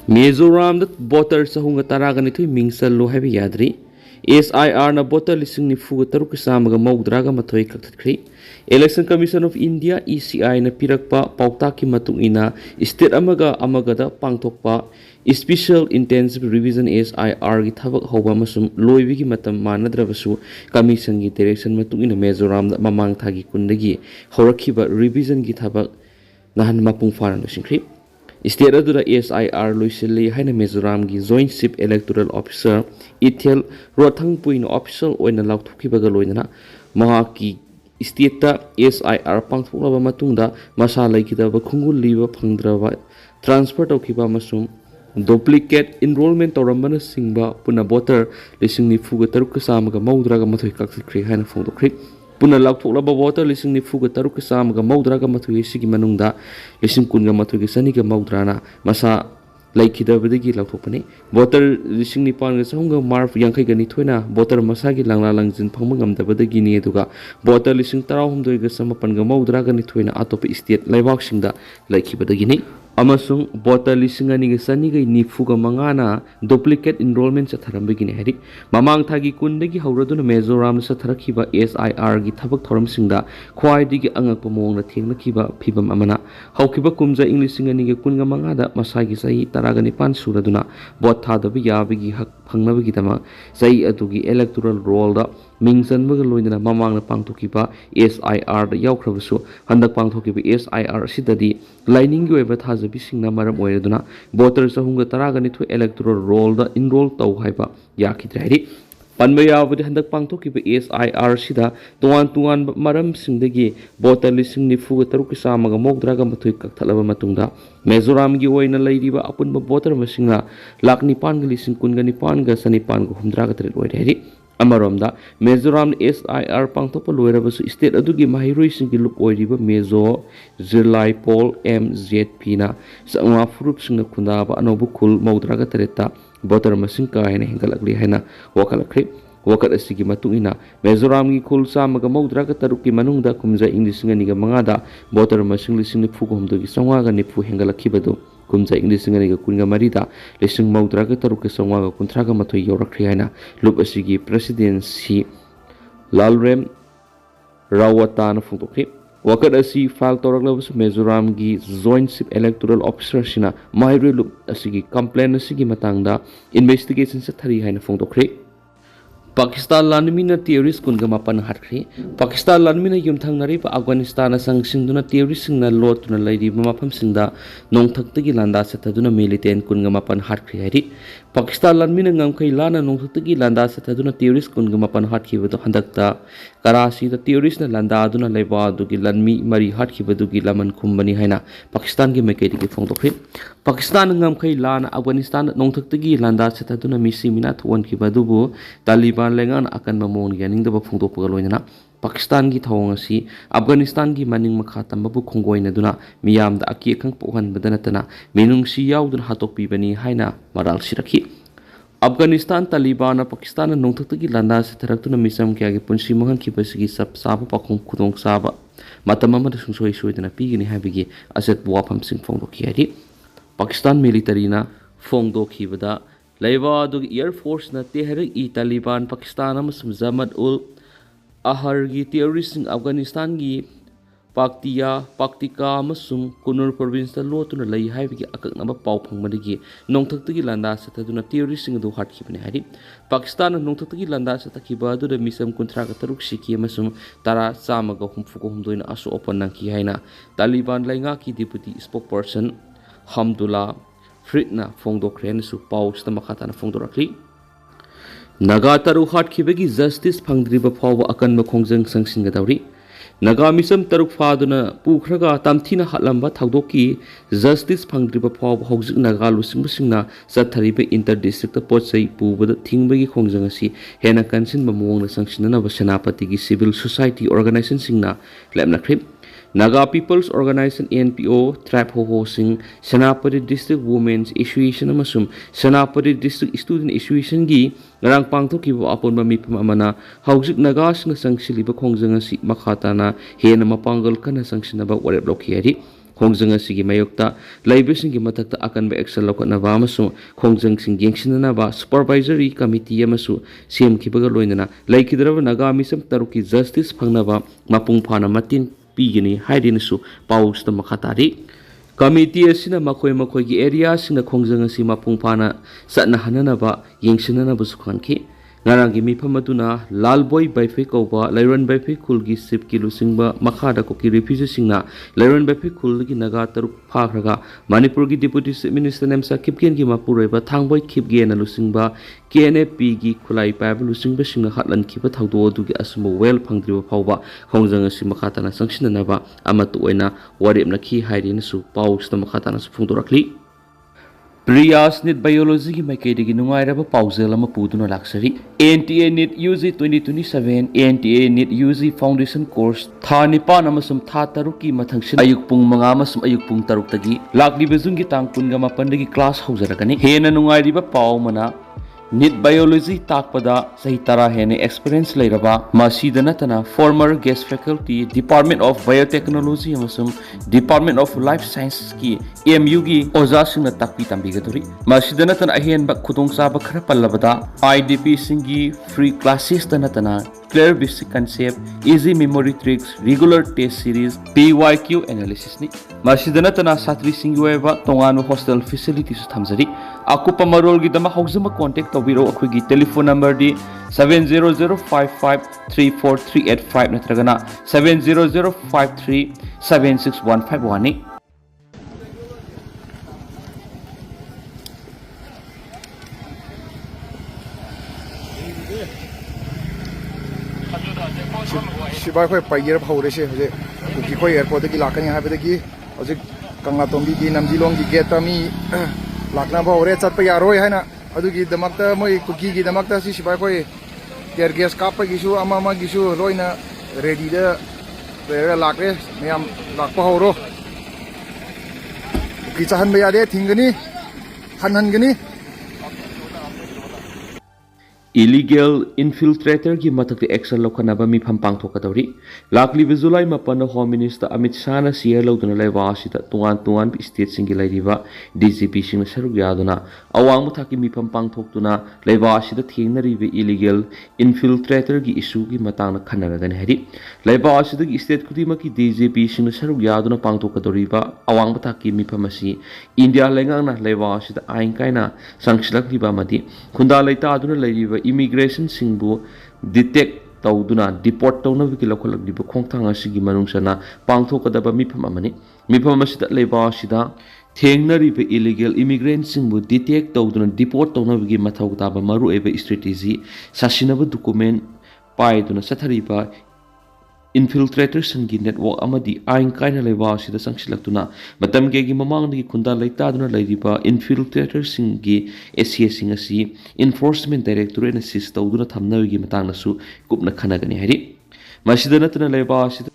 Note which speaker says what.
Speaker 1: Mizoram voter sahunga taragani thui mingsallu haiba yadri. SIR na voter lising ni fuga taruk samaga maugdraga mathoi kakthakri. Election Commission of India ECI na Purakpa pautaki matung ina state amaga da pangthokpa Special Intensive Revision SIR gi thabak hoba masum loibi gi matam manadrabasu commission gi direction matung ina Mizoram da mamang thagi kundagi horakhiba revision gi thabak nahan mapung faran singkri. State adura SIR loisili haina Mizoram gi Joint Chief Electoral Officer Ithel Rothangpuin official oina lauthukibaga loinana mahaki state ta SIR pangthoklaba matungda masa laikidaba khungul liba phangdraba transfer tawkiba masum duplicate enrollment torambana singba puna voter lising ni fuga taruk samaga maudraga mathoi kakthikri haina phongdokri puna lauthoklaba voter lising ni fuga taruk samaga maudraga mathoi sigi manungda lising kunga mathoi gi saniga maudrana masa laikidabadagi lauthokpani voter lising ni pan ga sahunga marf yankai gani thoina voter masa gi langla langjin phangma ngamdabadagi ni aduga voter lising 13 ga samapan ga maudraga ni thoina atop state laibak singda laikibadagi ni amasung voter lising ani ga sani ga ni fuga mangana duplicate enrollment sa tharambagi ni hari mamang thagi kundagi hauraduna Mizoram sa tharakhiba SIR gi thabak thoram singda khwai digi angak pamong na thengna khiba phibam amana haukiba kumja english ani ga kunga mangada masagi sai taragani pan suraduna bot thadabi yabigi hak phangnabagi dama sai adugi electoral roll da mingsanbaga loinana mamang na pangthokiba SIR da yaukhrabasu handak pangthokiba SIR sidadi lining gi weba thajabi singna maram oiraduna voter sahunga taragani thu electoral roll da enroll taw haiba yakhidrairi Panbayabudi handak pangthokiba SIR sida tuan maram singdagi voter lising ni fuga taruk samaga mogdraga mathoi kakthalaba matungda Mizoram gi oina leiriba apunba voter masingna lakni pan ga lising kun ga ni pan ga sani pan ga humdraga tret oireri amaromda Mizoram SIR pangthokpa loirabasu state adugi mahiroi singi lup oiriba Mezo Zilai Pol MZP na sangwa furup singna khundaba anobu khul mogdraga treta voter masing ka haina hengalakli haina wakalakri wakat asigi matungina Mizoram gi khul samaga maudraga taruk ki manungda kumja english ngani ga mangada voter masing lising ni phugo humdo gi sangwa ga ni phu hengalakibadu kumja english ngani ga kunga marida lising maudraga taruk ki sangwa ga kunthraga mathoi yorakri haina lup asigi presidency lalrem rawata na phungtokri wakat asi file toraklabus Mizoram gi Joint Chief Electoral Officer sina mahiroi lup asigi complaint asigi matangda investigation sa thari haina phongdokri Pakistan lanmina terrorist kunga mapan hatkri Pakistan lanmina yumthang nari pa Afghanistan sang singduna terrorist singna lot tuna lairi mapam singda nongthaktagi landa sathaduna militant kunga mapan hatkri hari Pakistan lanmina ngamkai lana nongthaktagi landa sathaduna terrorist kunga mapan hatkibadu handakta Karachi da terrorist na landa aduna laiba adugi lanmi mari hatkibadugi laman khumbani haina Pakistan gi mekedi gi phongdokri Pakistan ngamkai lana Afghanistan nongthaktagi landa sathaduna misi mina thon kibadubu Taliban lengan akan mamon ganing daba phungdokpa loinana Pakistan gi thawng asi Afghanistan gi maning makha tambabu khongoina duna miyam da aki khang pohan badana tana menung si yaudun hatokpi bani haina maral sirakhi Afghanistan Taliban na Pakistan na nongthaktagi landa sa tharaktu na misam kya gi punsi mahan kibasigi sab saba pakhong Khudong saba matamama da sungsoi soidana pigini habigi aset buapam sing phongdoki hari Pakistan military na phongdoki bada Laiba dug Air Force na Tehrik i Taliban Pakistan amasum Zamat ul Ahar gi terrorist ng Afghanistan gi Paktika amasum Kunur province na loto na lai haibigi akak na pau phangmadagi nongthaktagi landa sa taduna terrorist ng du hatkibani hari Pakistan ang nongthaktagi landa sa takiba du da misam kontraka taruk siki amasum tara samaga humfuko humdoy na aso opan ng kihay na Taliban lai nga ki deputy spokesperson Hamdullah Fritna phongdokren su paus ta makata na phongdorakli Naga taru hatkibagi justice phangdriba phawa akan makhongjang sangsinga dawri Naga misam taruk faduna pukhraga tamthina hatlamba thagdoki justice phangdriba phawa hojik naga lusingna sathariba inter district potsai pubada thingbagi khongjang asi hena kansin mamong na sangsinana basanapati gi civil society organization singna lemna khrip Naga People's Organization NPO Trap Ho Sing Senapati District Women's Association amasum Senapati District Student Association gi ngarang pangthokiba apon mami pamana haujik naga sing sangsiliba khongjang asi makhatana hena mapanggal kana sangsinaba warep lokhiari khongjang asigi mayokta laibising gi matakta akanba action lokotnaba amasu khongjang sing yengsinanaba supervisory committee amasu semkhibaga loinana laikhidraba naga misam taruki justice phangnaba mapung phana matin pigini haidinasu pausta makhatari committee asina makoi makoi gi area sina khongjang asi mapung phana satna hananaba yengsinanaba sukhanki ngarang gi mifam aduna lalboy baifei koba lairon baifei khul gi sip ki lusingba makhada ko ki refugee singna lairon baifei khul gi naga taruk phakhraga manipur gi deputy chief minister nemcha kipgen gi mapuroi ba thangboy khipge na lusingba knap gi khulai pa ba lusingba singna hatlan khiba thawdo du gi asmo well phangdriba phawba khongjang asi makhata na sangsinana ba amatu oina warep na khi hairi na su paus ta makhata na su phungdorakli Priyas NEET Biology की मैकेडी की नुंगाइरबा पाउजेल अमा पुदुना लाक्सरी NTA NEET UG 2027 NTA NEET UG Foundation Course था निपान अमसुम था तरुक की मथंगसिन अयुक पुंग मंगा अमसुम अयुक पुंग तरुक तगी लाकली बेजुंग की तांग पुनगा मपंदगी class हौजरकनी हेना नुंगाइरिबा पाउ मना NEET Biology takpada sahi tara hene experience leiraba masida natana former guest faculty Department of Biotechnology amasum Department of Life Sciences ki AMU gi oja singna takpi tambigaduri masida natana ahen ba khudong saba khara pallabada IDP singi free classes tanatana clear basic concept easy memory tricks regular test series PYQ analysis ni masida natana satri singi weba tonganu hostel facilities thamjari akupa marol gi dama haujama contact tawbiro akhoi gi telephone number di 7005534385 natragana 7005376151 ni
Speaker 2: Sibai khoi payer phore se hoje kuki khoi airport ki lakani ha bede ki hoje kangla tombi ki namjilong ki gate mi lakna phore chat pa yaroi haina adu ki damakta moi kuki ki damakta si sibai khoi tear gas kap pa gisu ama gisu loina ready da re lakre meyam lakpa horo ki chahan ba yade thingani han gani
Speaker 1: illegal infiltrator की मथक action लौखनबा मिफम पांगथोकदौरी लाकली जुलाई मपन home minister Amit Shah न CR लौदुना लेवा असिदा तुआन state सिंगी लैरिबा DGP सिंग सरुक यादुना अवांग मथाकी मिफम पांगथोकतुना लेवा असिदा थेंगनरिबे illegal infiltrator की issue की मतांग खनरगन हेरी लेवा असिदा की स्टेट खुदिमा की डीजीपी सिंग सरुक यादुना पांगथोकदौरिबा अवांग मथाकी मिफम असि इंडिया लेंगांगना लेवा असिदा आइन कायना संगसलकरिबा मदि खुंदा लैता अदुना लैरिबा immigration singbu detect tawduna deport tawna wiki lokolak diba khongthang asigi manungsana pangthokadaba mifam amani mifam asida leba asida thengnari be illegal immigrant singbu detect tawduna deport tawna wiki mathau taba maru ebe strategy sasinaba document paiduna sathariba infiltrators संगी network amadi ain kaina lewa sida sangsilaktuna matam ge gi mamang gi khunda leita aduna leiriba infiltrators singi SCA singasi enforcement directorate assist tawduna thamna gi matang nasu kupna khana gani hari masida natna lewa sida